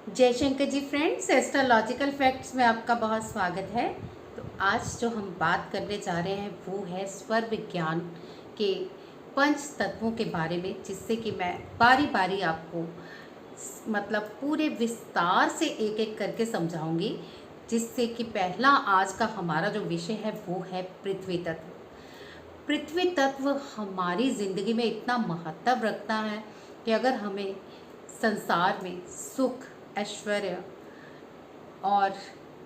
जयशंकर जी friends, astrological facts में आपका बहुत स्वागत है। तो आज जो हम बात करने जा रहे हैं वो है स्वर विज्ञान के पंच तत्वों के बारे में, जिससे कि मैं बारी बारी आपको मतलब पूरे विस्तार से एक एक करके समझाऊंगी। जिससे कि पहला आज का हमारा जो विषय है वो है पृथ्वी तत्व। पृथ्वी तत्व हमारी ज़िंदगी में इतना महत्व रखता है कि अगर हमें संसार में सुख, ऐश्वर्य और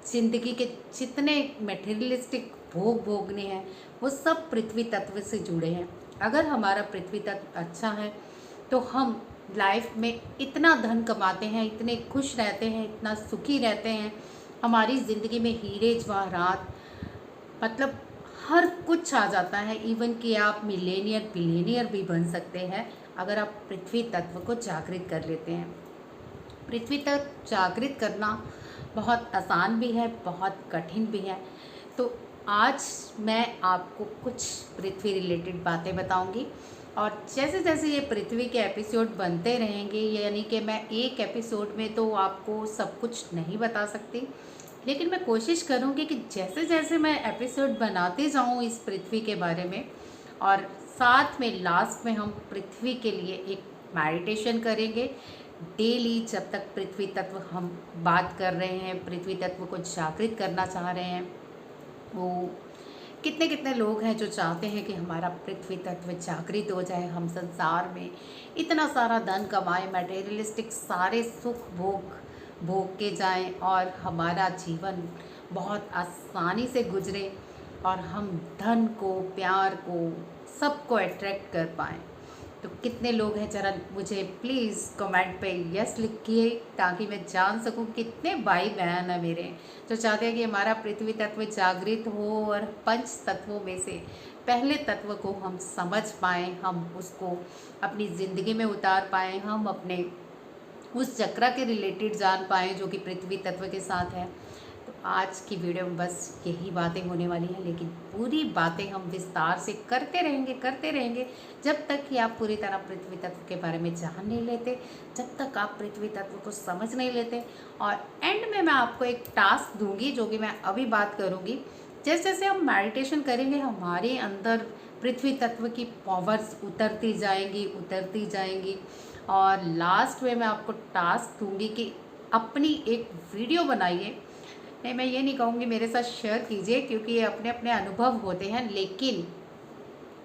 ज़िंदगी के जितने मटेरियलिस्टिक भोग भोगने हैं वो सब पृथ्वी तत्व से जुड़े हैं। अगर हमारा पृथ्वी तत्व अच्छा है तो हम लाइफ में इतना धन कमाते हैं, इतने खुश रहते हैं, इतना सुखी रहते हैं। हमारी ज़िंदगी में हीरे जवाहरात मतलब हर कुछ आ जाता है। इवन कि आप मिलेनियर बिलियनियर भी बन सकते हैं अगर आप पृथ्वी तत्व को जागृत कर लेते हैं। पृथ्वी तत्व जागृत करना बहुत आसान भी है, बहुत कठिन भी है। तो आज मैं आपको कुछ पृथ्वी रिलेटेड बातें बताऊंगी, और जैसे जैसे ये पृथ्वी के एपिसोड बनते रहेंगे, यानी कि मैं एक एपिसोड में तो आपको सब कुछ नहीं बता सकती, लेकिन मैं कोशिश करूँगी कि जैसे जैसे मैं एपिसोड बनाते जाऊँ इस पृथ्वी के बारे में, और साथ में लास्ट में हम पृथ्वी के लिए एक मेडिटेशन करेंगे डेली। जब तक पृथ्वी तत्व हम बात कर रहे हैं, पृथ्वी तत्व को जागृत करना चाह रहे हैं, वो कितने कितने लोग हैं जो चाहते हैं कि हमारा पृथ्वी तत्व जागृत हो जाए, हम संसार में इतना सारा धन कमाएं, मटेरियलिस्टिक सारे सुख भोग भोग के जाएं और हमारा जीवन बहुत आसानी से गुजरे, और हम धन को, प्यार को, सबको अट्रैक्ट कर पाएं। तो कितने लोग हैं, ज़रा मुझे प्लीज़ कमेंट पे यस लिखिए ताकि मैं जान सकूं कितने भाई बहन हैं मेरे जो चाहते हैं कि हमारा पृथ्वी तत्व जागृत हो और पंच तत्वों में से पहले तत्व को हम समझ पाएँ, हम उसको अपनी ज़िंदगी में उतार पाएँ, हम अपने उस चक्र के रिलेटेड जान पाएँ जो कि पृथ्वी तत्व के साथ है। तो आज की वीडियो में बस यही बातें होने वाली हैं, लेकिन पूरी बातें हम विस्तार से करते रहेंगे जब तक कि आप पूरी तरह पृथ्वी तत्व के बारे में जान नहीं लेते, जब तक आप पृथ्वी तत्व को समझ नहीं लेते। और एंड में मैं आपको एक टास्क दूंगी जो कि मैं अभी बात करूंगी। जैसे जैसे हम मेडिटेशन करेंगे हमारे अंदर पृथ्वी तत्व की पावर्स उतरती जाएंगी। और लास्ट में मैं आपको टास्क दूंगी कि अपनी एक वीडियो बनाइए। नहीं, मैं ये नहीं कहूँगी मेरे साथ शेयर कीजिए, क्योंकि ये अपने अपने अनुभव होते हैं, लेकिन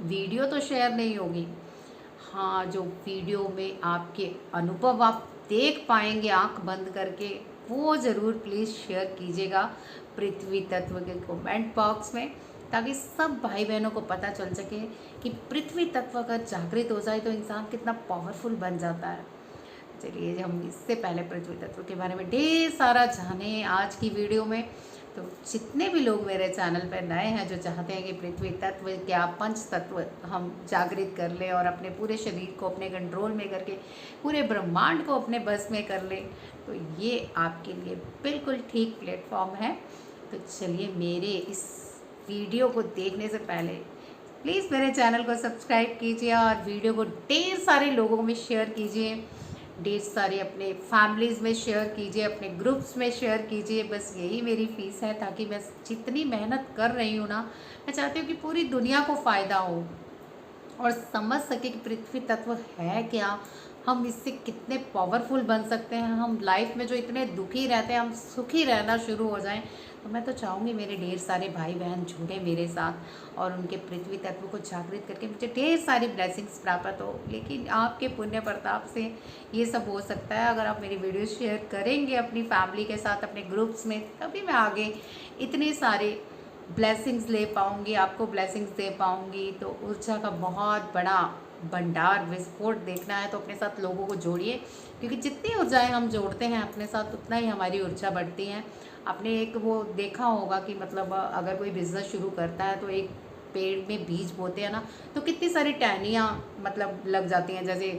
वीडियो तो शेयर नहीं होगी। हाँ, जो वीडियो में आपके अनुभव आप देख पाएंगे आंख बंद करके, वो ज़रूर प्लीज़ शेयर कीजिएगा पृथ्वी तत्व के कमेंट बॉक्स में, ताकि सब भाई बहनों को पता चल सके कि पृथ्वी तत्व अगर जागृत हो जाए तो इंसान कितना पावरफुल बन जाता है। चलिए, हम इससे पहले पृथ्वी तत्व के बारे में ढेर सारा जाने आज की वीडियो में। तो जितने भी लोग मेरे चैनल पर नए हैं जो चाहते हैं कि पृथ्वी तत्व क्या पंच तत्व हम जागृत कर लें और अपने पूरे शरीर को अपने कंट्रोल में करके पूरे ब्रह्मांड को अपने बस में कर लें, तो ये आपके लिए बिल्कुल ठीक प्लेटफॉर्म है। तो चलिए, मेरे इस वीडियो को देखने से पहले प्लीज़ मेरे चैनल को सब्सक्राइब कीजिए और वीडियो को ढेर सारे लोगों में शेयर कीजिए, ढेर सारे अपने फैमिलीज़ में शेयर कीजिए, अपने ग्रुप्स में शेयर कीजिए। बस यही मेरी फ़ीस है, ताकि मैं जितनी मेहनत कर रही हूँ ना, मैं चाहती हूँ कि पूरी दुनिया को फ़ायदा हो और समझ सके कि पृथ्वी तत्व है क्या, हम इससे कितने पावरफुल बन सकते हैं, हम लाइफ में जो इतने दुखी रहते हैं हम सुखी रहना शुरू हो जाएं। तो मैं तो चाहूँगी मेरे ढेर सारे भाई बहन जुड़े मेरे साथ और उनके पृथ्वी तत्व को जागृत करके मुझे ढेर सारी ब्लेसिंग्स प्राप्त हो। लेकिन आपके पुण्य प्रताप से ये सब हो सकता है। अगर आप मेरी वीडियो शेयर करेंगे अपनी फैमिली के साथ, अपने ग्रुप्स में, तभी मैं आगे इतने सारे ब्लेसिंग्स ले पाऊँगी, आपको ब्लेसिंग्स दे पाऊँगी। तो ऊर्जा का बहुत बड़ा भंडार, विस्फोट देखना है तो अपने साथ लोगों को जोड़िए, क्योंकि जितनी ऊर्जाएं हम जोड़ते हैं अपने साथ उतना ही हमारी ऊर्जा बढ़ती है। आपने एक वो देखा होगा कि मतलब अगर कोई बिज़नेस शुरू करता है तो एक पेड़ में बीज बोते हैं ना, तो कितनी सारी टहनियाँ मतलब लग जाती हैं। जैसे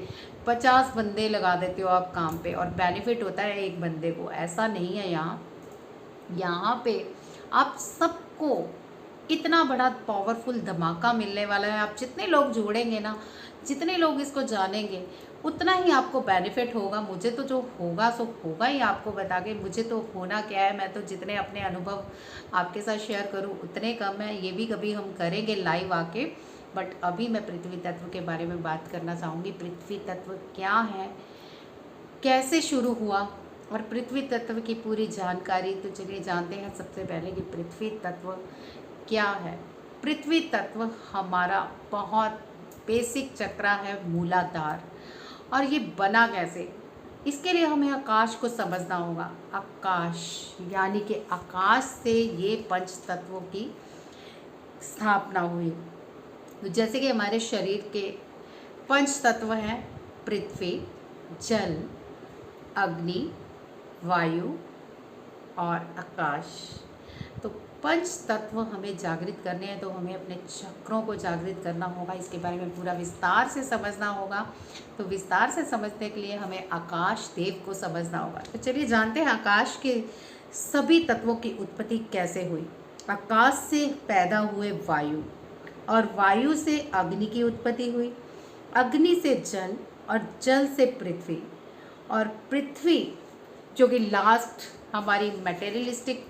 50 बंदे लगा देते हो आप काम पे और बेनिफिट होता है एक बंदे को, ऐसा नहीं है। यहाँ पे आप सबको इतना बड़ा पावरफुल धमाका मिलने वाला है। आप जितने लोग जोड़ेंगे ना, जितने लोग इसको जानेंगे, उतना ही आपको बेनिफिट होगा। मुझे तो जो होगा सो होगा ही आपको बता के, मुझे तो होना क्या है, मैं तो जितने अपने अनुभव आपके साथ शेयर करूं उतने कम है। ये भी कभी हम करेंगे लाइव आके, बट अभी मैं पृथ्वी तत्व के बारे में बात करना चाहूँगी। पृथ्वी तत्व क्या है, कैसे शुरू हुआ और पृथ्वी तत्व की पूरी जानकारी तो चलिए जानते हैं। सबसे पहले कि पृथ्वी तत्व क्या है। पृथ्वी तत्व हमारा बहुत बेसिक चक्रा है, मूलाधार। और ये बना कैसे, इसके लिए हमें आकाश को समझना होगा। आकाश यानी कि आकाश से ये पंच तत्वों की स्थापना हुई। तो जैसे कि हमारे शरीर के पंच तत्व हैं पृथ्वी, जल, अग्नि, वायु और आकाश। तो पंच तत्व हमें जागृत करने हैं, तो हमें अपने चक्रों को जागृत करना होगा। इसके बारे में पूरा विस्तार से समझना होगा। तो विस्तार से समझने के लिए हमें आकाश देव को समझना होगा। तो चलिए जानते हैं आकाश के सभी तत्वों की उत्पत्ति कैसे हुई। आकाश से पैदा हुए वायु, और वायु से अग्नि की उत्पत्ति हुई, अग्नि से जल, और जल से पृथ्वी, और पृथ्वी जो कि लास्ट हमारी मटेरियलिस्टिक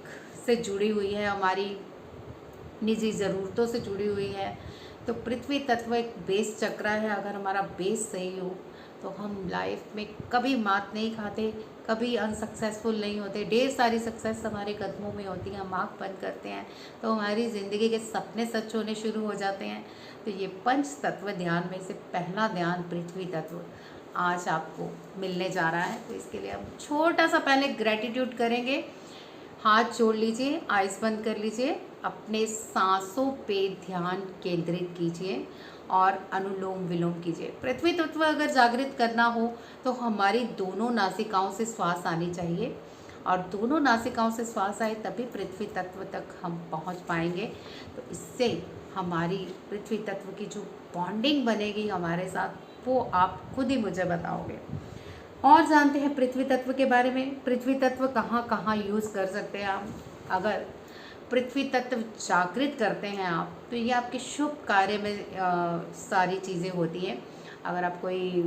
से जुड़ी हुई है, हमारी निजी ज़रूरतों से जुड़ी हुई है। तो पृथ्वी तत्व एक बेस चक्र है। अगर हमारा बेस सही हो तो हम लाइफ में कभी मात नहीं खाते, कभी अनसक्सेसफुल नहीं होते। ढेर सारी सक्सेस हमारे कदमों में होती है। हम आँख बंद करते हैं तो हमारी ज़िंदगी के सपने सच होने शुरू हो जाते हैं। तो ये पंच तत्व ध्यान में से पहला ध्यान पृथ्वी तत्व आज आपको मिलने जा रहा है। तो इसके लिए हम छोटा सा पहले ग्रेटिट्यूड करेंगे। हाथ जोड़ लीजिए, आइज़ बंद कर लीजिए, अपने सांसों पे ध्यान केंद्रित कीजिए और अनुलोम विलोम कीजिए। पृथ्वी तत्व अगर जागृत करना हो तो हमारी दोनों नासिकाओं से श्वास आनी चाहिए, और दोनों नासिकाओं से श्वास आए तभी पृथ्वी तत्व तक हम पहुंच पाएंगे। तो इससे हमारी पृथ्वी तत्व की जो बॉन्डिंग बनेगी हमारे साथ, वो आप खुद ही मुझे बताओगे। और जानते हैं पृथ्वी तत्व के बारे में। पृथ्वी तत्व कहाँ कहाँ यूज़ कर सकते हैं आप। अगर पृथ्वी तत्व जागृत करते हैं आप, तो ये आपके शुभ कार्य में सारी चीज़ें होती हैं। अगर आप कोई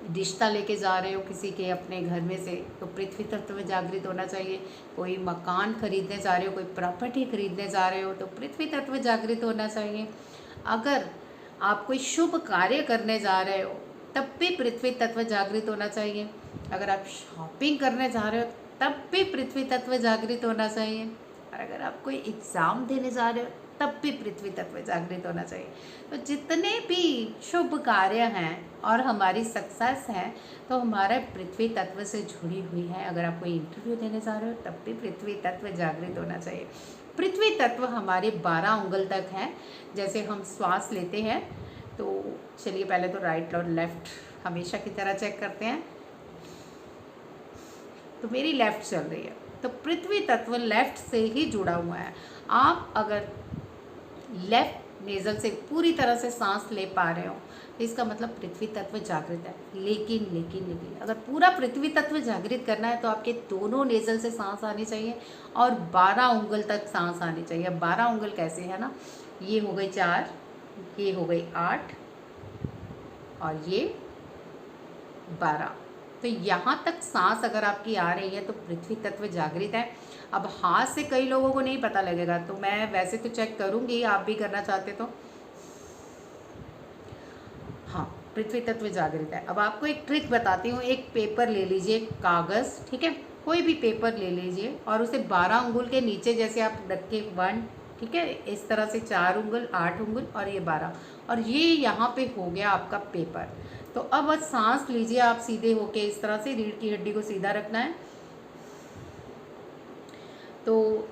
रिश्ता लेके जा रहे हो किसी के अपने घर में से, तो पृथ्वी तत्व में जागृत होना चाहिए। कोई मकान खरीदने जा रहे हो, कोई प्रॉपर्टी खरीदने जा रहे हो, तो पृथ्वी तत्व जागृत होना चाहिए। अगर आप कोई शुभ कार्य करने जा रहे हो तब भी पृथ्वी तत्व जागृत होना चाहिए। अगर आप शॉपिंग करने जा रहे हो तब भी पृथ्वी तत्व जागृत होना चाहिए। और अगर आप कोई एग्ज़ाम देने जा रहे हो तब भी पृथ्वी तत्व जागृत होना चाहिए। तो जितने भी शुभ कार्य हैं और हमारी सक्सेस है, तो हमारा पृथ्वी तत्व से जुड़ी हुई है। अगर आप कोई इंटरव्यू देने जा रहे हो तब भी पृथ्वी तत्व जागृत होना चाहिए। पृथ्वी तत्व हमारे 12 उंगल तक हैं। जैसे हम श्वास लेते हैं, तो चलिए पहले तो राइट और लेफ़्ट हमेशा की तरह चेक करते हैं। तो मेरी लेफ़्ट चल रही है, तो पृथ्वी तत्व लेफ़्ट से ही जुड़ा हुआ है। आप अगर लेफ़्ट नेज़ल से पूरी तरह से सांस ले पा रहे हो तो इसका मतलब पृथ्वी तत्व जागृत है। लेकिन अगर पूरा पृथ्वी तत्व जागृत करना है तो आपके दोनों नेज़ल से सांस आनी चाहिए और 12 उंगल तक सांस आनी चाहिए। 12 उंगल कैसे है ना, ये हो गई 4, ये हो गई 8 और ये 12। तो यहाँ तक सांस अगर आपकी आ रही है तो पृथ्वी तत्व जागृत है। अब हाथ से कई लोगों को नहीं पता लगेगा, तो मैं वैसे तो चेक करूँगी, आप भी करना चाहते तो। हाँ, पृथ्वी तत्व जागृत है। अब आपको एक ट्रिक बताती हूँ। एक पेपर ले लीजिए, एक कागज़, ठीक है, कोई भी पेपर ले लीजिए और उसे 12 उंगल के नीचे जैसे आप रखे 1, ठीक है, इस तरह से 4 उंगल, 8 उंगल और ये 12, और ये यहाँ पे हो गया आपका पेपर। तो अब बस सांस लीजिए आप सीधे होके, इस तरह से रीढ़ की हड्डी को सीधा रखना है। तो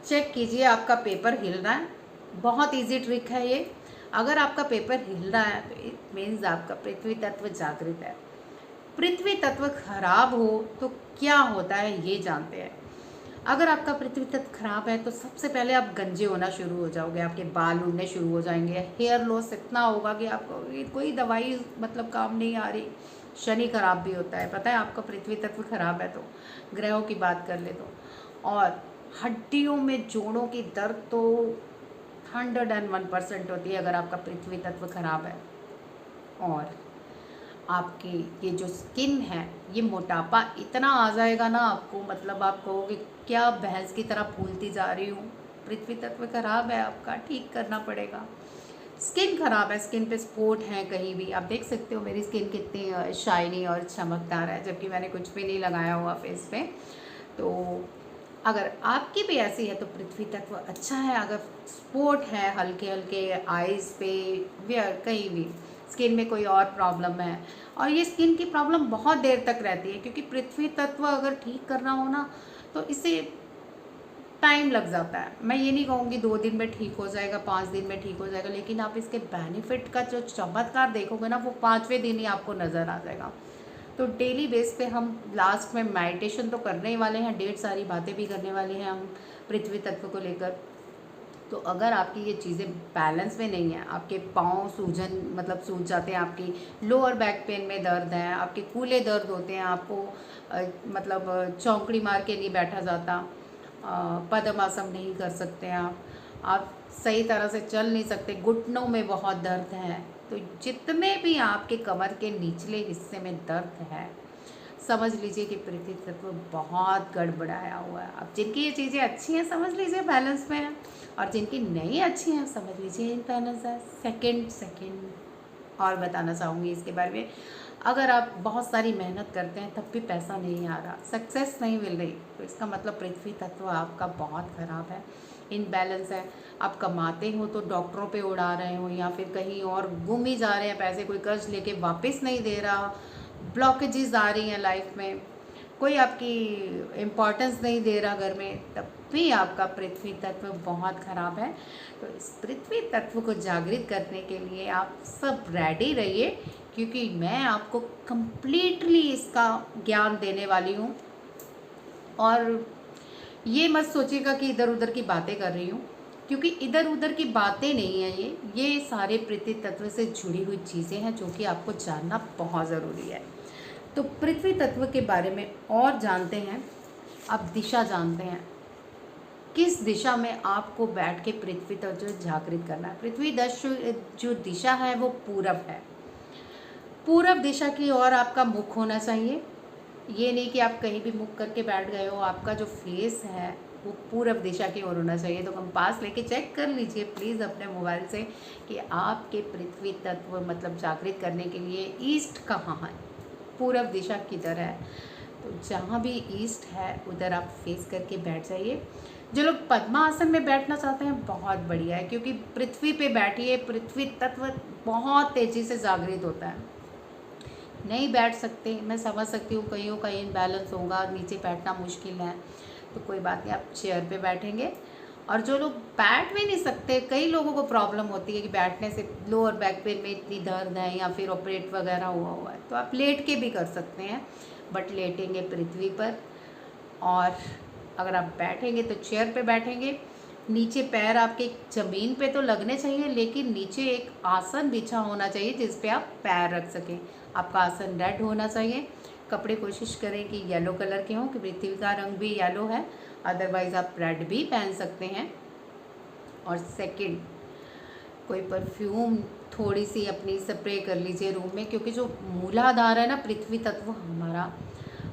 चेक कीजिए आपका पेपर हिल रहा है। बहुत इजी ट्रिक है ये। अगर आपका पेपर हिल रहा है तो इट मीन्स आपका पृथ्वी तत्व जागृत है। पृथ्वी तत्व खराब हो तो क्या होता है ये जानते हैं। अगर आपका पृथ्वी तत्व खराब है तो सबसे पहले आप गंजे होना शुरू हो जाओगे, आपके बाल उड़ने शुरू हो जाएंगे, हेयर लॉस इतना होगा कि आपको कोई दवाई मतलब काम नहीं आ रही। शनि खराब भी होता है, पता है आपका पृथ्वी तत्व खराब है तो। ग्रहों की बात कर ले तो, और हड्डियों में जोड़ों की दर्द तो 101% होती है अगर आपका पृथ्वी तत्व खराब है। और आपकी ये जो स्किन है, ये मोटापा इतना आ जाएगा ना आपको, मतलब आप कहोगे क्या भैंस की तरह फूलती जा रही हूँ। पृथ्वी तत्व खराब है आपका, ठीक करना पड़ेगा। स्किन खराब है, स्किन पे स्पॉट है कहीं भी, आप देख सकते हो मेरी स्किन कितनी शाइनी और चमकदार है, जबकि मैंने कुछ भी नहीं लगाया हुआ फेस पे। तो अगर आपकी भी ऐसी है तो पृथ्वी तत्व अच्छा है। अगर स्पॉट है हल्के हल्के आइज़ पे या कहीं भी स्किन में कोई और प्रॉब्लम है, और ये स्किन की प्रॉब्लम बहुत देर तक रहती है, क्योंकि पृथ्वी तत्व अगर ठीक करना हो ना तो इसे टाइम लग जाता है। मैं ये नहीं कहूँगी 2 दिन में ठीक हो जाएगा, 5 दिन में ठीक हो जाएगा, लेकिन आप इसके बेनिफिट का जो चमत्कार देखोगे ना, वो 5वें दिन ही आपको नज़र आ जाएगा। तो डेली बेस पे हम लास्ट में मेडिटेशन तो करने ही वाले हैं, ढेर सारी बातें भी करने वाले हैं हम पृथ्वी तत्व को लेकर। तो अगर आपकी ये चीज़ें बैलेंस में नहीं है, आपके पाँव सूजन मतलब सूज जाते हैं, आपकी लोअर बैक पेन में दर्द है, आपके कूल्हे दर्द होते हैं, आपको मतलब चौकड़ी मार के नहीं बैठा जाता, पद्मासन नहीं कर सकते आप सही तरह से चल नहीं सकते, घुटनों में बहुत दर्द है, तो जितने भी आपके कमर के निचले हिस्से में दर्द है, समझ लीजिए कि पृथ्वी तत्व बहुत गड़बड़ाया हुआ है। अब जिनकी ये चीज़ें अच्छी हैं समझ लीजिए बैलेंस में है, और जिनकी नहीं अच्छी हैं समझ लीजिए इम्बैलेंस है। सेकंड और बताना चाहूँगी इसके बारे में, अगर आप बहुत सारी मेहनत करते हैं तब भी पैसा नहीं आ रहा, सक्सेस नहीं मिल रही, तो इसका मतलब पृथ्वी तत्व आपका बहुत ख़राब है, इनबैलेंस है। आप कमाते हो तो डॉक्टरों पे उड़ा रहे हो, या फिर कहीं और गुम ही जा रहे हैं पैसे, कोई कर्ज लेके वापस नहीं दे रहा, ब्लॉकेजेस आ रही हैं लाइफ में, कोई आपकी इम्पोर्टेंस नहीं दे रहा घर में, तब भी आपका पृथ्वी तत्व बहुत ख़राब है। तो इस पृथ्वी तत्व को जागृत करने के लिए आप सब रेडी रहिए, क्योंकि मैं आपको कंप्लीटली इसका ज्ञान देने वाली हूँ। और ये मत सोचिएगा कि इधर उधर की बातें कर रही हूँ, क्योंकि इधर उधर की बातें नहीं है, ये सारे पृथ्वी तत्व से जुड़ी हुई चीज़ें हैं जो कि आपको जानना बहुत ज़रूरी है। तो पृथ्वी तत्व के बारे में और जानते हैं, अब दिशा जानते हैं, किस दिशा में आपको बैठ के पृथ्वी तत्व जागृत करना है। पृथ्वी जो दिशा है वो पूरब है, पूरब दिशा की ओर आपका मुख होना चाहिए। ये नहीं कि आप कहीं भी मुख करके बैठ गए हो, आपका जो फेस है वो पूरब दिशा की ओर होना चाहिए। तो कंपास लेके चेक कर लीजिए प्लीज़ अपने मोबाइल से कि आपके पृथ्वी तत्व मतलब जागृत करने के लिए ईस्ट कहाँ है, पूरब दिशा किधर है। तो जहाँ भी ईस्ट है उधर आप फेस करके बैठ जाइए। जो लोग पद्मासन में बैठना चाहते हैं बहुत बढ़िया है, क्योंकि पृथ्वी पे बैठिए, पृथ्वी तत्व बहुत तेज़ी से जागृत होता है। नहीं बैठ सकते, मैं समझ सकती हूँ कईयों का इनबैलेंस होगा, नीचे बैठना मुश्किल है, तो कोई बात नहीं, आप चेयर पे बैठेंगे। और जो लोग बैठ भी नहीं सकते, कई लोगों को प्रॉब्लम होती है कि बैठने से लोअर बैक पेन में इतनी दर्द है या फिर ऑपरेट वगैरह हुआ है, तो आप लेट के भी कर सकते हैं, बट लेटेंगे पृथ्वी पर। और अगर आप बैठेंगे तो चेयर पे बैठेंगे, नीचे पैर आपके ज़मीन पे तो लगने चाहिए, लेकिन नीचे एक आसन बिछा होना चाहिए जिस पे आप पैर रख सकें। आपका आसन रेड होना चाहिए, कपड़े कोशिश करें कि येलो कलर के हों, कि पृथ्वी का रंग भी येलो है, अदरवाइज़ आप रेड भी पहन सकते हैं। और सेकंड, कोई परफ्यूम थोड़ी सी अपनी स्प्रे कर लीजिए रूम में, क्योंकि जो मूलाधार है ना पृथ्वी तत्व हमारा,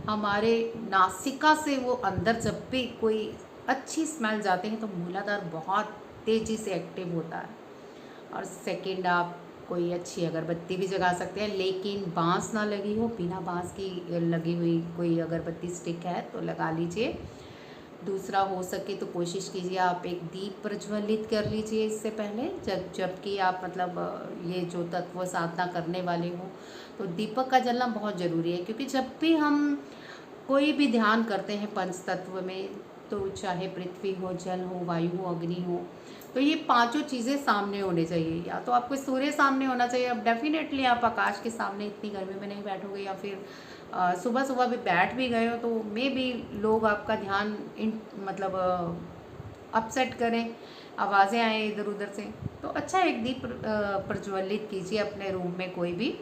हमारे नासिका से वो अंदर जब भी कोई अच्छी स्मेल जाते हैं तो मूलाधार बहुत तेज़ी से एक्टिव होता है। और सेकंड, आप कोई अच्छी अगरबत्ती भी जगा सकते हैं, लेकिन बांस ना लगी हो, बिना बांस की लगी हुई कोई अगरबत्ती स्टिक है तो लगा लीजिए। दूसरा, हो सके तो कोशिश कीजिए आप एक दीप प्रज्वलित कर लीजिए इससे पहले, जबकि आप मतलब ये जो तत्व साधना करने वाले हो, तो दीपक का जलना बहुत ज़रूरी है। क्योंकि जब भी हम कोई भी ध्यान करते हैं पंच तत्व में, तो चाहे पृथ्वी हो, जल हो, वायु हो, अग्नि हो, तो ये पांचों चीज़ें सामने होने चाहिए। या तो आपको सूर्य सामने होना चाहिए, अब डेफिनेटली आप आकाश के सामने इतनी गर्मी में नहीं बैठोगे, या फिर सुबह सुबह भी बैठ भी गए हो तो मे भी लोग आपका ध्यान मतलब अपसेट करें, आवाज़ें आए इधर उधर से। तो अच्छा, एक दीप प्रज्वलित कीजिए अपने रूम में कोई भी,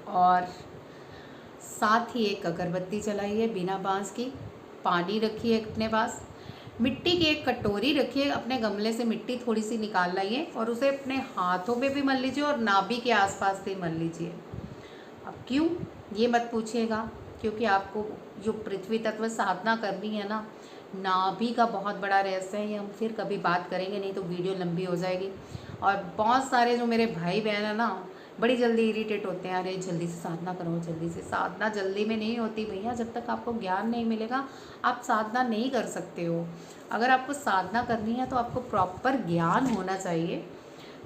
और साथ ही एक अगरबत्ती जलाइए बिना बांस की, पानी रखिए अपने पास, मिट्टी की एक कटोरी रखिए, अपने गमले से मिट्टी थोड़ी सी निकाल लाइए और उसे अपने हाथों पे भी मल लीजिए और नाभि के आसपास भी मल लीजिए। क्यों ये मत पूछिएगा, क्योंकि आपको जो पृथ्वी तत्व साधना करनी है ना, नाभि का बहुत बड़ा रहस्य है। ये हम फिर कभी बात करेंगे, नहीं तो वीडियो लंबी हो जाएगी। और बहुत सारे जो मेरे भाई बहन है ना, बड़ी जल्दी इरिटेट होते हैं, अरे जल्दी से साधना करो, जल्दी से। साधना जल्दी में नहीं होती भैया, जब तक आपको ज्ञान नहीं मिलेगा आप साधना नहीं कर सकते हो। अगर आपको साधना करनी है तो आपको प्रॉपर ज्ञान होना चाहिए।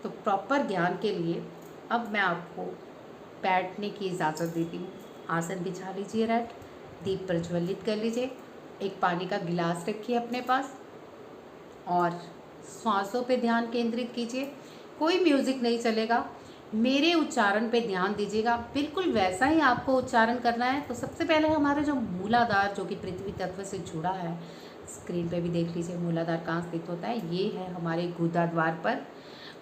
तो प्रॉपर ज्ञान के लिए अब मैं आपको बैठने की इजाज़त देती हूँ। आसन बिछा लीजिए, राइट, दीप प्रज्वलित कर लीजिए, एक पानी का गिलास रखिए अपने पास और श्वासों पे ध्यान केंद्रित कीजिए। कोई म्यूज़िक नहीं चलेगा, मेरे उच्चारण पे ध्यान दीजिएगा, बिल्कुल वैसा ही आपको उच्चारण करना है। तो सबसे पहले हमारे जो मूलाधार, जो कि पृथ्वी तत्व से जुड़ा है, स्क्रीन पे भी देख लीजिए मूलाधार कहाँ स्थित होता है। ये है हमारे गुदा द्वार पर।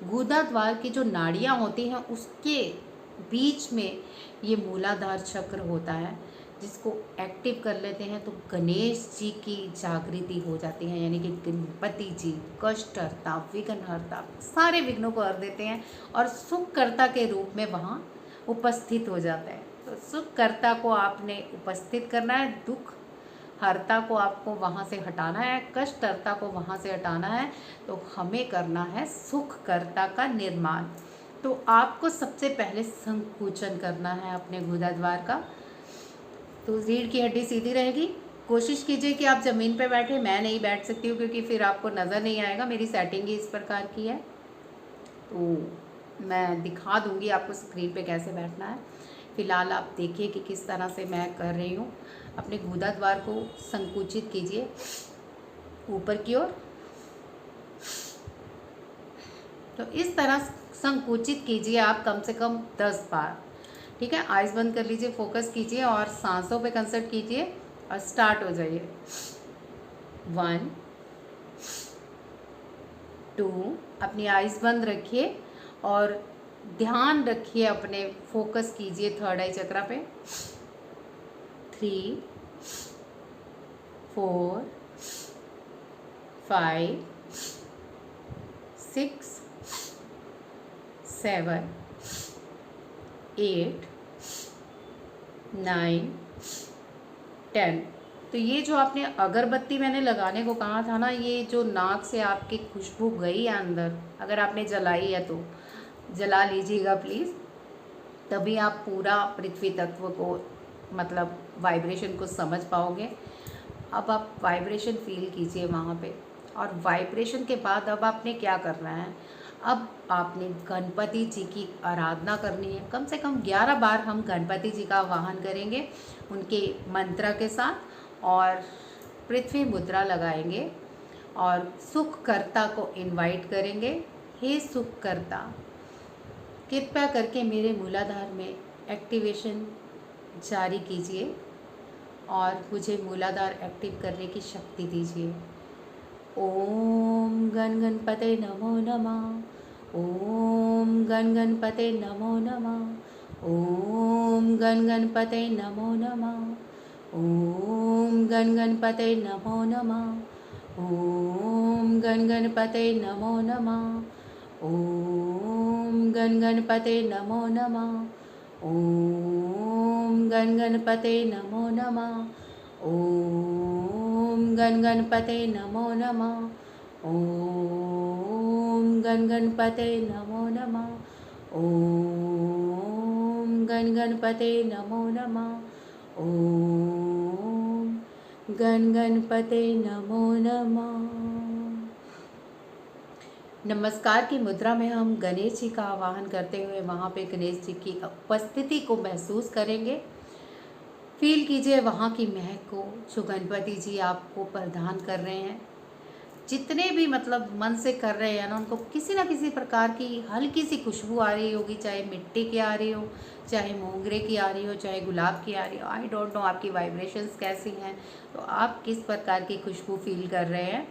गुदा द्वार की जो नाड़ियाँ होती हैं उसके बीच में ये मूलाधार चक्र होता है, जिसको एक्टिव कर लेते हैं तो गणेश जी की जागृति हो जाती है, यानी कि गणपति जी कष्टहर्ता, विघ्नहर्ता, सारे विघ्नों को हर देते हैं और सुखकर्ता के रूप में वहाँ उपस्थित हो जाते हैं। तो सुखकर्ता को आपने उपस्थित करना है, दुख हर्ता को आपको वहाँ से हटाना है, कष्टहर्ता को वहाँ से हटाना है। तो हमें करना है सुखकर्ता का निर्माण। तो आपको सबसे पहले संकुचन करना है अपने गुदा द्वार का। तो रीढ़ की हड्डी सीधी रहेगी। कोशिश कीजिए कि आप ज़मीन पे बैठे, मैं नहीं बैठ सकती हूँ क्योंकि फिर आपको नज़र नहीं आएगा, मेरी सेटिंग ही इस प्रकार की है। तो मैं दिखा दूँगी आपको स्क्रीन पे कैसे बैठना है। फ़िलहाल आप देखिए कि किस तरह से मैं कर रही हूँ। अपने गुदा द्वार को संकुचित कीजिए ऊपर की ओर। तो इस तरह संकुचित कीजिए आप कम से कम 10 बार, ठीक है। आइज़ बंद कर लीजिए, फोकस कीजिए और सांसों पे कंसंट्रेट कीजिए और स्टार्ट हो जाइए। 1 2, अपनी आइज़ बंद रखिए और ध्यान रखिए, अपने फोकस कीजिए थर्ड आई चक्रा पे। 3 4 5 6 7 8 9 10। तो ये जो आपने अगरबत्ती मैंने लगाने को कहा था ना, ये जो नाक से आपकी खुशबू गई है अंदर, अगर आपने जलाई है तो जला लीजिएगा प्लीज़, तभी आप पूरा पृथ्वी तत्व को, मतलब वाइब्रेशन को समझ पाओगे। अब आप वाइब्रेशन फील कीजिए वहाँ पे। और वाइब्रेशन के बाद अब आपने क्या करना है, अब आपने गणपति जी की आराधना करनी है। कम से कम 11 बार हम गणपति जी का आवाहन करेंगे उनके मंत्र के साथ और पृथ्वी मुद्रा लगाएंगे और सुखकर्ता को इनवाइट करेंगे। हे सुखकर्ता, कृपया करके मेरे मूलाधार में एक्टिवेशन जारी कीजिए और मुझे मूलाधार एक्टिव करने की शक्ति दीजिए। ओम गण गणपते नमो नमः। ओम गण गणपते नमो नमः। ओम गण गणपते नमो नमः। ओम गण गणपते नमो नमः। ओम गण गणपते नमो नमः। ओम गण गणपते नमो नमः। ओम गण गणपते नमो नमः। ओम गण गणपते नमो नमः। ओम गण गणपते नमो नमः। ओम गण गणपते नमो नमः। ओम गण गणपते नमो नमः। नमस्कार की मुद्रा में हम गणेश जी का आवाहन करते हुए वहाँ पे गणेश जी की उपस्थिति को महसूस करेंगे। फील कीजिए वहाँ की महक को जो गणपति जी आपको प्रदान कर रहे हैं। जितने भी मतलब मन से कर रहे हैं ना, उनको किसी ना किसी प्रकार की हल्की सी खुशबू आ रही होगी, चाहे मिट्टी की आ रही हो, चाहे मोगरे की आ रही हो, चाहे गुलाब की आ रही हो। आई डोंट नो आपकी वाइब्रेशंस कैसी हैं, तो आप किस प्रकार की खुशबू फील कर रहे हैं।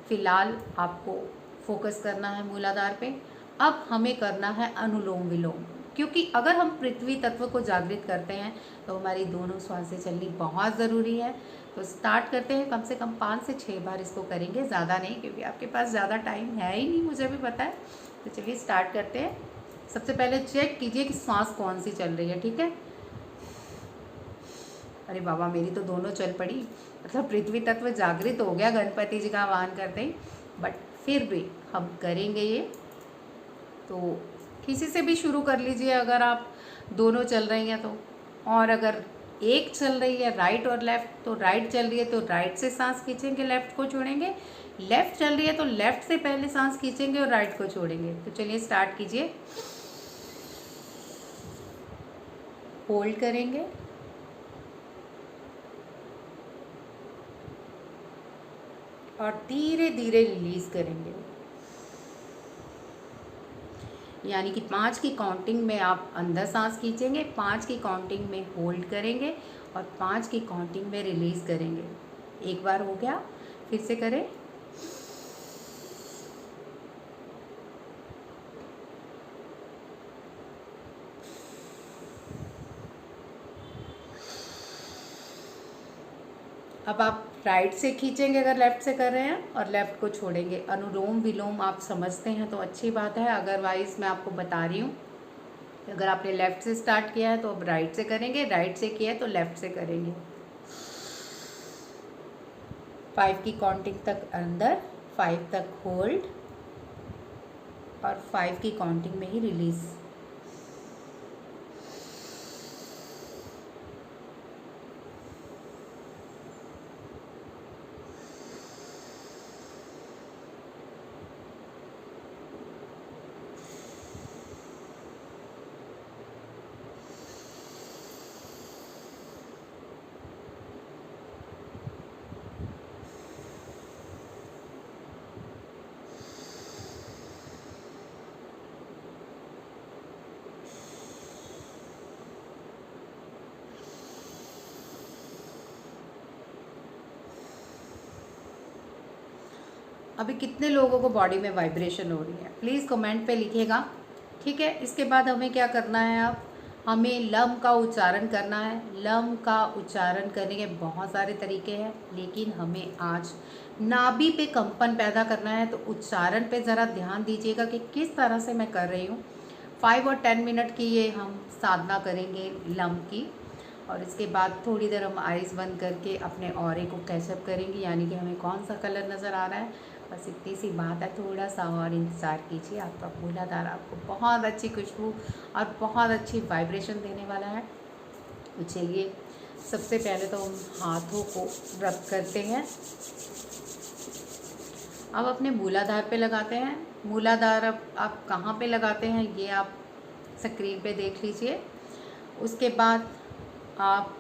फ़िलहाल आपको फोकस करना है मूलाधार पे। अब हमें करना है अनुलोम विलोम, क्योंकि अगर हम पृथ्वी तत्व को जागृत करते हैं तो हमारी दोनों श्वासें चलनी बहुत ज़रूरी है। तो स्टार्ट करते हैं, कम से कम 5 से 6 बार इसको करेंगे, ज़्यादा नहीं, क्योंकि आपके पास ज़्यादा टाइम है ही नहीं, मुझे भी पता है। तो चलिए स्टार्ट करते हैं। सबसे पहले चेक कीजिए कि सांस कौन सी चल रही है, ठीक है। अरे बाबा, मेरी तो दोनों चल पड़ी, मतलब पृथ्वी तत्व जागृत हो गया गणपति जी का आह्वान करते ही। बट फिर भी हम करेंगे ये। तो किसी से भी शुरू कर लीजिए अगर आप दोनों चल रही हैं तो। और अगर एक चल रही है राइट और लेफ़्ट, तो राइट चल रही है तो राइट से सांस खींचेंगे, लेफ़्ट को छोड़ेंगे। लेफ़्ट चल रही है तो लेफ़्ट से पहले सांस खींचेंगे और राइट को छोड़ेंगे। तो चलिए स्टार्ट कीजिए। होल्ड करेंगे, और धीरे धीरे रिलीज़ करेंगे। यानी कि 5 की काउंटिंग में आप अंदर सांस खींचेंगे, 5 की काउंटिंग में होल्ड करेंगे और 5 की काउंटिंग में रिलीज़ करेंगे। एक बार हो गया, फिर से करें। अब आप राइट से खींचेंगे अगर लेफ़्ट से कर रहे हैं, और लेफ़्ट को छोड़ेंगे। अनुलोम विलोम आप समझते हैं तो अच्छी बात है, अदरवाइज़ मैं आपको बता रही हूँ। अगर आपने लेफ़्ट से स्टार्ट किया है तो अब राइट से करेंगे, राइट से किया है तो लेफ़्ट से करेंगे। 5 की काउंटिंग तक अंदर, 5 तक होल्ड, और 5 की काउंटिंग में ही रिलीज़। अभी कितने लोगों को बॉडी में वाइब्रेशन हो रही है, प्लीज़ कमेंट पे लिखिएगा। ठीक है, इसके बाद हमें क्या करना है, अब हमें लम का उच्चारण करना है। लम का उच्चारण करने के बहुत सारे तरीके हैं, लेकिन हमें आज नाभि पे कंपन पैदा करना है। तो उच्चारण पे ज़रा ध्यान दीजिएगा कि किस तरह से मैं कर रही हूँ। 5 और 10 मिनट की ये हम साधना करेंगे लम की, और इसके बाद थोड़ी देर हम आइज़ बंद करके अपने ऑरे को कैचअप करेंगे, यानी कि हमें कौन सा कलर नज़र आ रहा है। बस इतनी सी बात है, थोड़ा सा और इंतज़ार कीजिए। आपका मूलाधार आपको बहुत अच्छी खुशबू और बहुत अच्छी वाइब्रेशन देने वाला है। तो चलिए, सबसे पहले तो हम हाथों को रब करते हैं। अब अपने मूलाधार पे लगाते हैं। मूलाधार अब आप कहाँ पे लगाते हैं ये आप स्क्रीन पे देख लीजिए। उसके बाद आप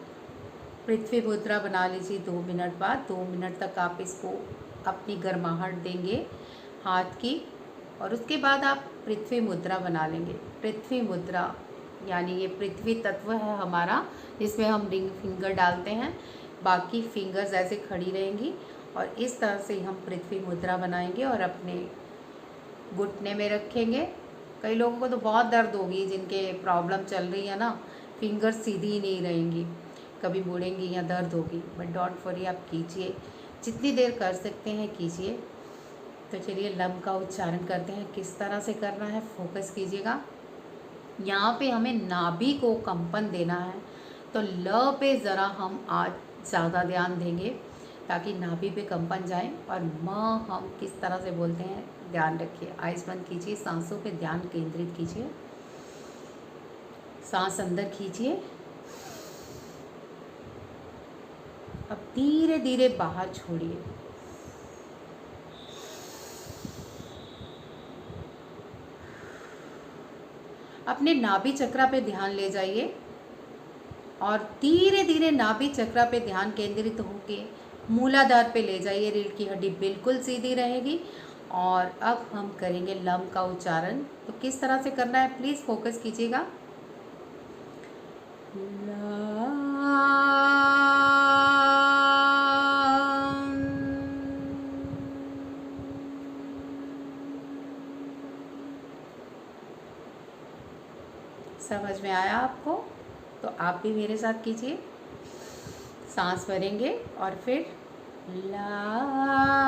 पृथ्वी मुद्रा बना लीजिए। 2 मिनट बाद, 2 मिनट तक आप इसको अपनी गर्माहट देंगे हाथ की, और उसके बाद आप पृथ्वी मुद्रा बना लेंगे। पृथ्वी मुद्रा यानी ये पृथ्वी तत्व है हमारा, जिसमें हम रिंग फिंगर डालते हैं, बाकी फिंगर्स ऐसे खड़ी रहेंगी, और इस तरह से हम पृथ्वी मुद्रा बनाएंगे और अपने घुटने में रखेंगे। कई लोगों को तो बहुत दर्द होगी, जिनके प्रॉब्लम चल रही है ना, फिंगर्स सीधी ही नहीं रहेंगी, कभी मुड़ेंगी या दर्द होगी। बट डोंट वरी, आप कीजिए, जितनी देर कर सकते हैं कीजिए। तो चलिए लम का उच्चारण करते हैं। किस तरह से करना है फोकस कीजिएगा। यहाँ पे हमें नाभि को कंपन देना है, तो ल पे ज़रा हम आज ज़्यादा ध्यान देंगे ताकि नाभि पे कंपन जाए। और म हम किस तरह से बोलते हैं ध्यान रखिए। आइज़ बंद कीजिए, सांसों पे ध्यान केंद्रित कीजिए। सांस अंदर खींचिए, अब धीरे धीरे बाहर छोड़िए। अपने नाभि चक्र पे ध्यान ले जाइए और धीरे धीरे नाभि चक्र पे ध्यान केंद्रित होके मूलाधार पे ले जाइए। रीढ़ की हड्डी बिल्कुल सीधी रहेगी। और अब हम करेंगे लम का उच्चारण। तो किस तरह से करना है प्लीज़ फोकस कीजिएगा। समझ में आया आपको? तो आप भी मेरे साथ कीजिए। सांस भरेंगे और फिर ला।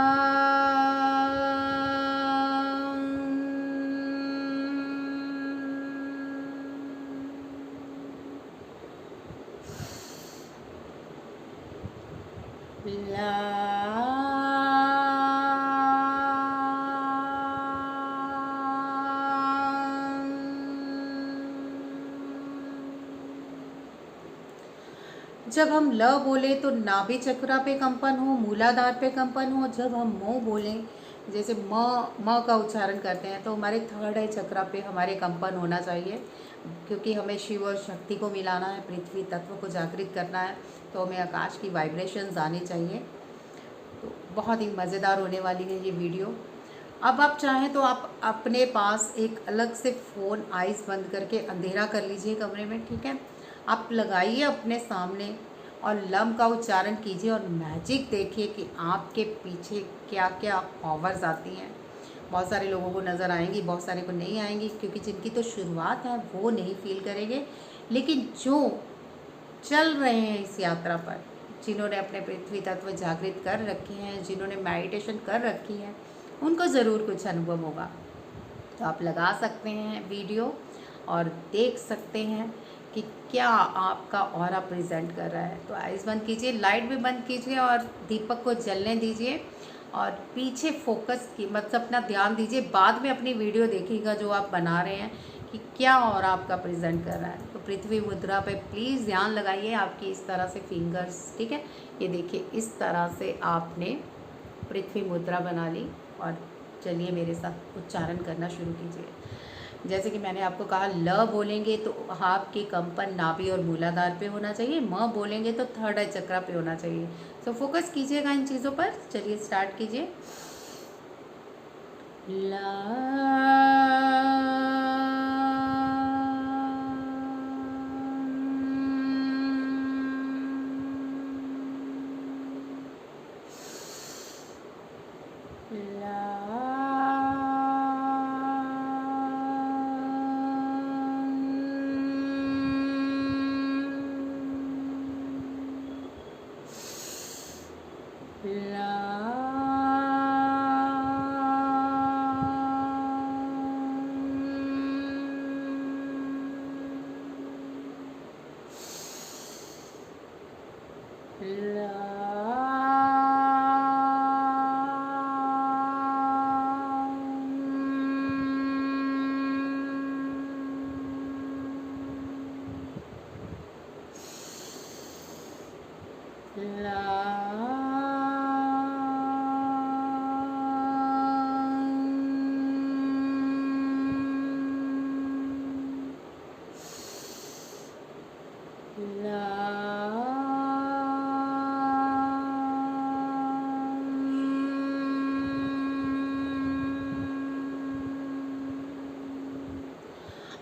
ला जब हम ल बोले तो नाभि चक्रा पे कंपन हो, मूलाधार पे कंपन हो। जब हम म बोलें, जैसे म का उच्चारण करते हैं, तो हमारे थर्ड आई चक्रा पे हमारे कंपन होना चाहिए, क्योंकि हमें शिव और शक्ति को मिलाना है, पृथ्वी तत्व को जागृत करना है, तो हमें आकाश की वाइब्रेशंस आनी चाहिए। तो बहुत ही मज़ेदार होने वाली है ये वीडियो। अब आप चाहें तो आप अपने पास एक अलग से फ़ोन आइज़ बंद करके अंधेरा कर लीजिए कमरे में, ठीक है। आप लगाइए अपने सामने और लम का उच्चारण कीजिए और मैजिक देखिए कि आपके पीछे क्या क्या पावर्स आती हैं। बहुत सारे लोगों को नज़र आएंगी, बहुत सारे को नहीं आएंगी, क्योंकि जिनकी तो शुरुआत है वो नहीं फील करेंगे, लेकिन जो चल रहे हैं इस यात्रा पर, जिन्होंने अपने पृथ्वी तत्व जागृत कर रखे हैं, जिन्होंने मेडिटेशन कर रखी है, उनको ज़रूर कुछ अनुभव होगा। तो आप लगा सकते हैं वीडियो और देख सकते हैं कि क्या आपका ऑरा प्रेजेंट कर रहा है। तो आइज़ बंद कीजिए, लाइट भी बंद कीजिए और दीपक को जलने दीजिए और पीछे फोकस की मतलब अपना ध्यान दीजिए। बाद में अपनी वीडियो देखिएगा जो आप बना रहे हैं कि क्या ऑरा आपका प्रेजेंट कर रहा है। तो पृथ्वी मुद्रा पे प्लीज़ ध्यान लगाइए, आपकी इस तरह से फिंगर्स, ठीक है। ये देखिए इस तरह से आपने पृथ्वी मुद्रा बना ली और चलिए मेरे साथ उच्चारण करना शुरू कीजिए। जैसे कि मैंने आपको कहा, ल बोलेंगे तो आपके कंपन नाभि और मूलाधार पे होना चाहिए, म बोलेंगे तो थर्ड आई चक्रा पे होना चाहिए। तो फोकस कीजिएगा इन चीज़ों पर। चलिए स्टार्ट कीजिए। ला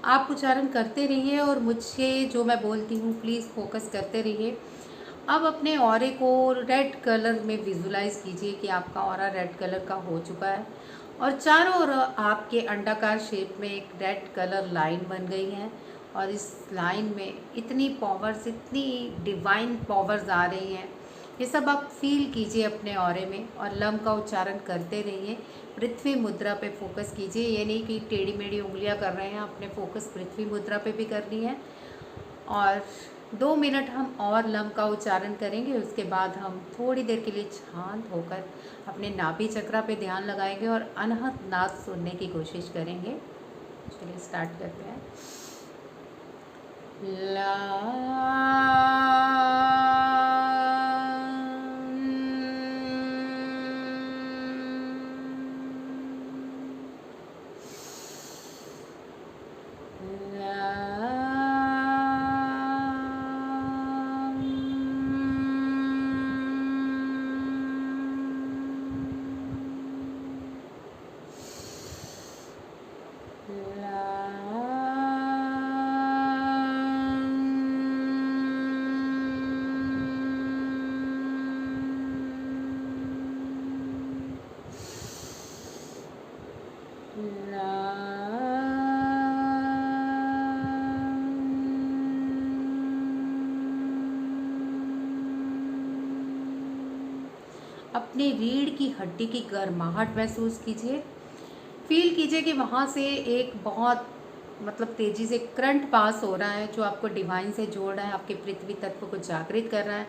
आप उच्चारण करते रहिए और मुझे जो मैं बोलती हूँ प्लीज़ फोकस करते रहिए। अब अपने ऑरे को रेड कलर में विजुलाइज कीजिए कि आपका ऑरा रेड कलर का हो चुका है और चारों ओर आपके अंडाकार शेप में एक रेड कलर लाइन बन गई है और इस लाइन में इतनी पावर्स, इतनी डिवाइन पावर्स आ रही हैं। ये सब आप फील कीजिए अपने ऑरे में और लम का उच्चारण करते रहिए। पृथ्वी मुद्रा पे फोकस कीजिए, ये नहीं कि टेढ़ी मेढ़ी उंगलियां कर रहे हैं, अपने फोकस पृथ्वी मुद्रा पे भी करनी है। और 2 मिनट हम और लम का उच्चारण करेंगे, उसके बाद हम थोड़ी देर के लिए शांत होकर अपने नाभि चक्रा पे ध्यान लगाएंगे और अनहद नाद सुनने की कोशिश करेंगे। चलिए स्टार्ट करते हैं। ला अपनी रीढ़ की हड्डी की गर्माहट महसूस कीजिए। फील कीजिए कि वहाँ से एक बहुत मतलब तेज़ी से करंट पास हो रहा है जो आपको डिवाइन से जोड़ रहा है, आपके पृथ्वी तत्व को जागृत कर रहा है।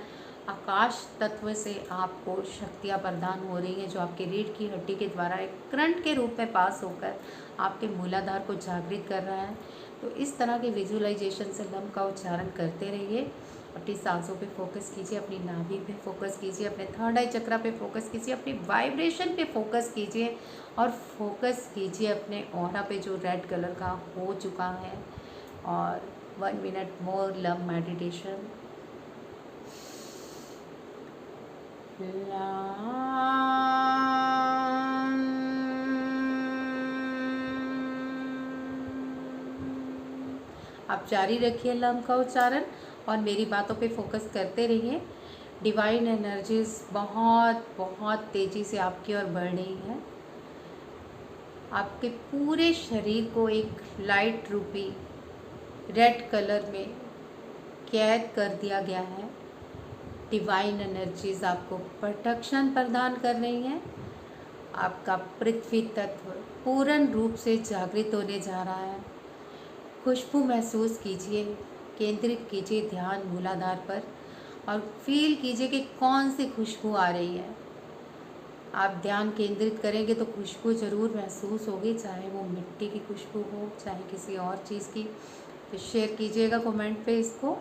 आकाश तत्व से आपको शक्तियाँ प्रदान हो रही हैं, जो आपके रीढ़ की हड्डी के द्वारा एक करंट के रूप में पास होकर आपके मूलाधार को जागृत कर रहा है। तो इस तरह के विजुअलाइजेशन से लम का उच्चारण करते रहिए। अपनी सांसों पे फोकस कीजिए, अपनी नाभि पे फोकस कीजिए, अपने थर्ड आई चक्रा पे फोकस कीजिए, अपनी वाइब्रेशन पे फोकस कीजिए और फोकस कीजिए अपने ऑरा पे जो रेड कलर का हो चुका है। और 1 मिनट मोर लम मेडिटेशन। आप जारी रखिए लम का उच्चारण और मेरी बातों पे फोकस करते रहिए। डिवाइन एनर्जीज बहुत बहुत तेज़ी से आपकी ओर बढ़ रही है। आपके पूरे शरीर को एक लाइट रूपी रेड कलर में कैद कर दिया गया है। डिवाइन एनर्जीज आपको प्रोटेक्शन प्रदान कर रही हैं। आपका पृथ्वी तत्व पूर्ण रूप से जागृत होने जा रहा है। खुशबू महसूस कीजिए, केंद्रित कीजिए ध्यान मूलाधार पर और फील कीजिए कि कौन सी खुशबू आ रही है। आप ध्यान केंद्रित करेंगे तो खुशबू ज़रूर महसूस होगी, चाहे वो मिट्टी की खुशबू हो, चाहे किसी और चीज़ की। तो शेयर कीजिएगा कमेंट पे इसको।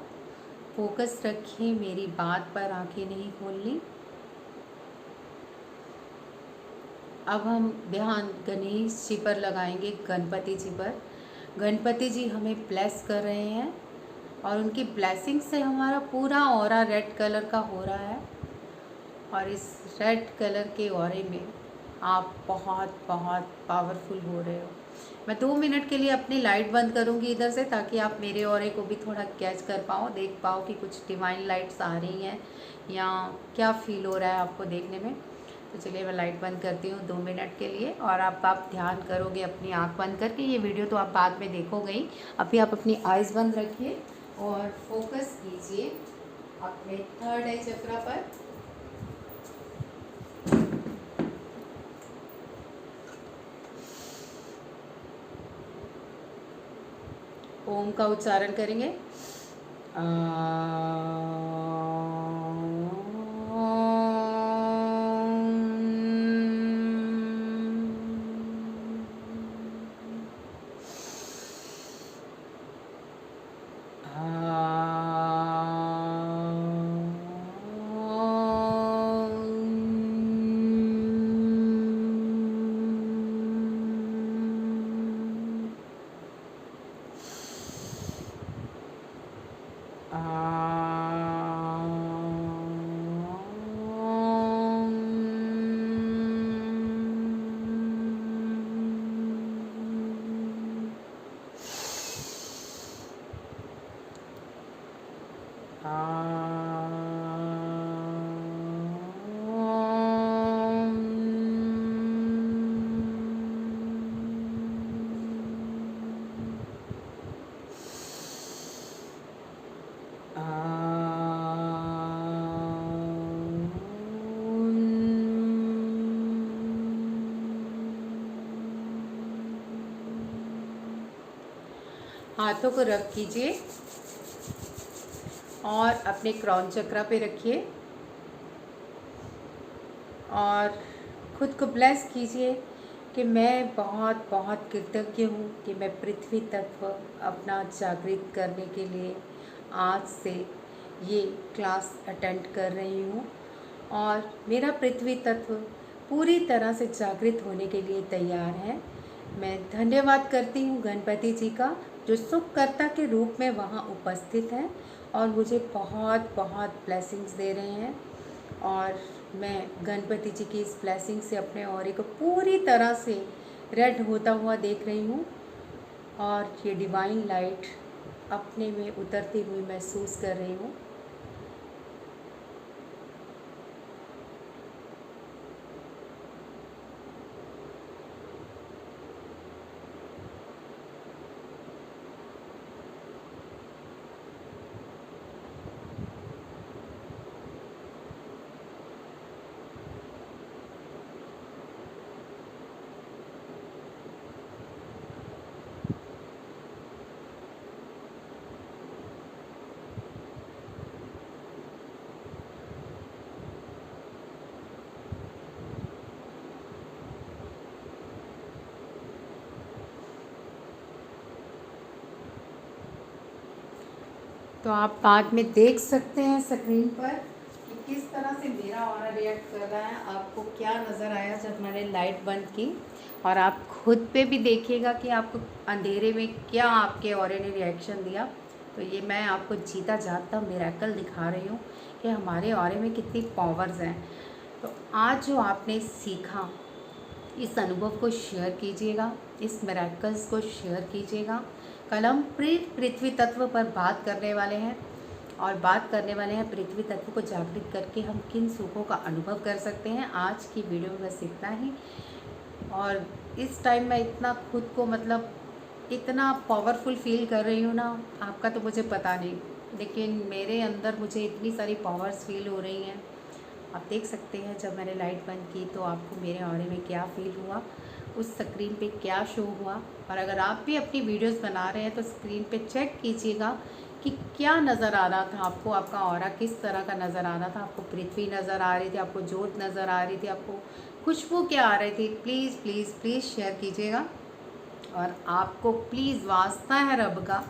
फोकस रखिए मेरी बात पर, आंखें नहीं खोलनी। अब हम ध्यान गणेश जी पर लगाएंगे, गणपति जी पर। गणपति जी हमें ब्लेस कर रहे हैं और उनकी ब्लेसिंग से हमारा पूरा ऑरा रेड कलर का हो रहा है। और इस रेड कलर के ऑरे में आप बहुत बहुत पावरफुल हो रहे हो। मैं 2 मिनट के लिए अपनी लाइट बंद करूंगी इधर से, ताकि आप मेरे ऑरे को भी थोड़ा कैच कर पाओ, देख पाओ कि कुछ डिवाइन लाइट्स आ रही हैं या क्या फील हो रहा है आपको देखने में। तो चलिए मैं लाइट बंद करती हूँ 2 मिनट के लिए और आप ध्यान करोगे अपनी आँख बंद करके। ये वीडियो तो आप बाद में देखोगे ही, अभी आप अपनी आइज़ बंद रखिए और फोकस कीजिए अपने थर्ड आई चक्रा पर। ओम का उच्चारण करेंगे। हाथों को रब कीजिए और अपने क्राउन चक्रा पे रखिए और खुद को ब्लेस कीजिए कि मैं बहुत बहुत कृतज्ञ हूँ कि मैं पृथ्वी तत्व अपना जागृत करने के लिए आज से ये क्लास अटेंड कर रही हूँ और मेरा पृथ्वी तत्व पूरी तरह से जागृत होने के लिए तैयार है। मैं धन्यवाद करती हूँ गणपति जी का, जो सुखकर्ता के रूप में वहाँ उपस्थित हैं और मुझे बहुत बहुत ब्लेसिंग्स दे रहे हैं। और मैं गणपति जी की इस ब्लेसिंग से अपने ऑरे को पूरी तरह से रेड होता हुआ देख रही हूँ और ये डिवाइन लाइट अपने में उतरती हुई महसूस कर रही हूँ। तो आप बाद में देख सकते हैं स्क्रीन पर कि किस तरह से मेरा ऑरा रिएक्ट कर रहा है। आपको क्या नज़र आया जब मैंने लाइट बंद की, और आप खुद पे भी देखिएगा कि आपको अंधेरे में क्या आपके ऑरे ने रिएक्शन दिया। तो ये मैं आपको जीता जागता मिरेकल दिखा रही हूँ कि हमारे ऑरे में कितनी पावर्स हैं। तो आज जो आपने सीखा, इस अनुभव को शेयर कीजिएगा, इस मिरेकल्स को शेयर कीजिएगा। कल हम पृथ्वी तत्व पर बात करने वाले हैं, और बात करने वाले हैं पृथ्वी तत्व को जागृत करके हम किन सुखों का अनुभव कर सकते हैं। आज की वीडियो में बस इतना ही। और इस टाइम मैं इतना खुद को मतलब इतना पावरफुल फील कर रही हूँ ना, आपका तो मुझे पता नहीं, लेकिन मेरे अंदर मुझे इतनी सारी पावर्स फील हो रही हैं। आप देख सकते हैं जब मैंने लाइट बंद की तो आपको मेरे ऑरे में क्या फ़ील हुआ, उस स्क्रीन पे क्या शो हुआ। और अगर आप भी अपनी वीडियोस बना रहे हैं तो स्क्रीन पे चेक कीजिएगा कि क्या नज़र आ रहा था आपको, आपका ऑरा किस तरह का नज़र आ रहा था। आपको पृथ्वी नज़र आ रही थी, आपको जोत नज़र आ रही थी, आपको खुशबू क्या आ रही थी। प्लीज़ प्लीज़ प्लीज़ शेयर कीजिएगा। और आपको प्लीज़ वास्ता है रब का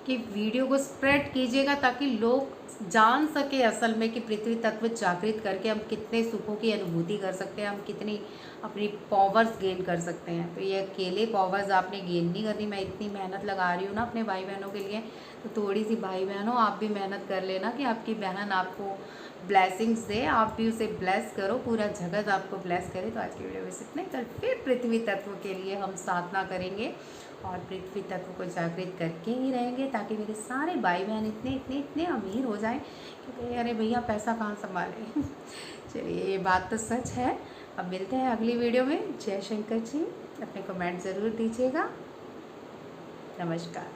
कि वीडियो को स्प्रेड कीजिएगा ताकि लोग जान सके असल में कि पृथ्वी तत्व जागृत करके हम कितने सुखों की अनुभूति कर सकते हैं, हम कितनी अपनी पावर्स गेन कर सकते हैं। तो ये अकेले पावर्स आपने गेन नहीं करनी। मैं इतनी मेहनत लगा रही हूँ ना अपने भाई बहनों के लिए, तो थोड़ी सी भाई बहनों आप भी मेहनत कर लेना कि आपकी बहन आपको ब्लेसिंग्स दे, आप भी उसे ब्लेस करो, पूरा जगत आपको ब्लेस करे। तो आज की वीडियो में इतना ही। कल फिर पृथ्वी तत्व के लिए हम साधना करेंगे और पृथ्वी तत्व को जागृत करके ही रहेंगे ताकि मेरे सारे भाई बहन इतने इतने इतने अमीर हो जाएं, क्योंकि अरे भैया पैसा कहाँ संभालें। चलिए, ये बात तो सच है। अब मिलते हैं अगली वीडियो में। जय शंकर जी। अपने कमेंट ज़रूर दीजिएगा। नमस्कार।